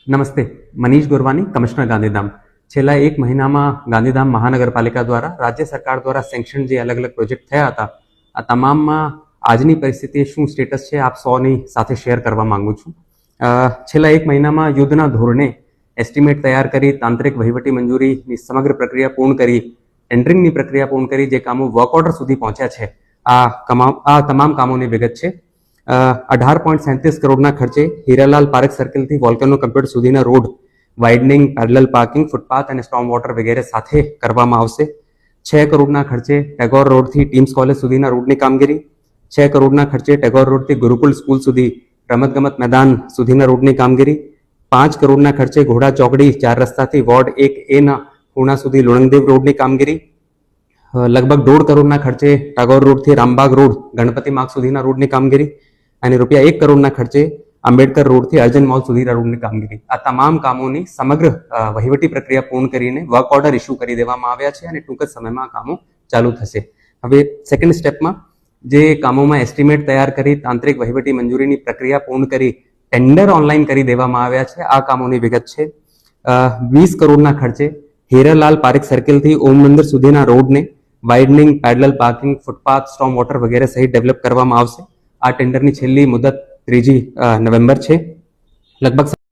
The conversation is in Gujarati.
નમસ્તે, મનીષ ગોરવાની, કમિશનર ગાંધીધામ. છેલ્લા એક મહિનામાં ગાંધીધામ મહાનગરપાલિકા દ્વારા રાજ્ય સરકાર દ્વારા સેન્કશન જે અલગ અલગ પ્રોજેક્ટ થયા હતા, આ તમામમાં આજની પરિસ્થિતિ શું સ્ટેટસ છે આપ સૌની સાથે શેર કરવા માંગુ છું. છેલ્લા એક મહિનામાં યુદ્ધના ધોરણે એસ્ટિમેટ તૈયાર કરી, તાંત્રિક વહીવટી મંજૂરીની સમગ્ર પ્રક્રિયા પૂર્ણ કરી, ટેન્ડરિંગની પ્રક્રિયા પૂર્ણ કરી, જે કામો વર્ક ઓર્ડર સુધી પહોંચ્યા છે, આ તમામ કામોની વિગત છે. 18.37 કરોડના ખર્ચે હીરાલાલ પારેખ સર્કલથી વોલ્કેનો કમ્પ્યુટર સુધીના road widening, parallel parking, footpath અને સ્ટોર્મ વોટર વગેરે સાથે કરવામાં આવશે. 6 કરોડના ખર્ચે ટેગોર રોડથી ટીમ્સ કોલેજ સુધીના રોડની કામગીરી, 6 કરોડના ખર્ચે ટેગોર રોડથી ગુરુકુલ સ્કૂલ સુધી રમતગમત મેદાન સુધીના રોડની કામગીરી, 5 કરોડના ખર્ચે ઘોડા ચોકડી 4 રસ્તાથી વોર્ડ 1A ના પૂર્ણા સુધી લુણંગદેવ રોડની કામગીરી, લગભગ 1.5 કરોડના ખર્ચે ટાગોર રોડથી રામબાગ રોડ ગણપતિ માર્ગ સુધીના રોડની કામગીરી અને રૂપિયા 1 કરોડના ખર્ચે આંબેડકર રોડથી અર્જન મોલ સુધીના રોડની કામગીરી. આ તમામ કામોની સમગ્ર વહીવટી પ્રક્રિયા પૂર્ણ કરીને વર્ક ઓર્ડર ઇસ્યુ કરી દેવામાં આવ્યા છે અને ટૂંક જ સમયમાં આ કામો ચાલુ થશે. હવે સેકન્ડ સ્ટેપમાં જે કામોમાં એસ્ટિમેટ તૈયાર કરી, તાંત્રિક વહીવટી મંજૂરીની પ્રક્રિયા પૂર્ણ કરી, ટેન્ડર ઓનલાઈન કરી દેવામાં આવ્યા છે, આ કામોની વિગત છે. 20 કરોડના ખર્ચે હીરાલાલ પારેખ સર્કલથી ઓમ મંદિર સુધીના રોડને widening, parallel parking, footpath, storm water વગેરે સહિત ડેવલપ કરવામાં આવશે. આ ટેન્ડરની છેલ્લી મુદત 3 નવેમ્બર છે. લગભગ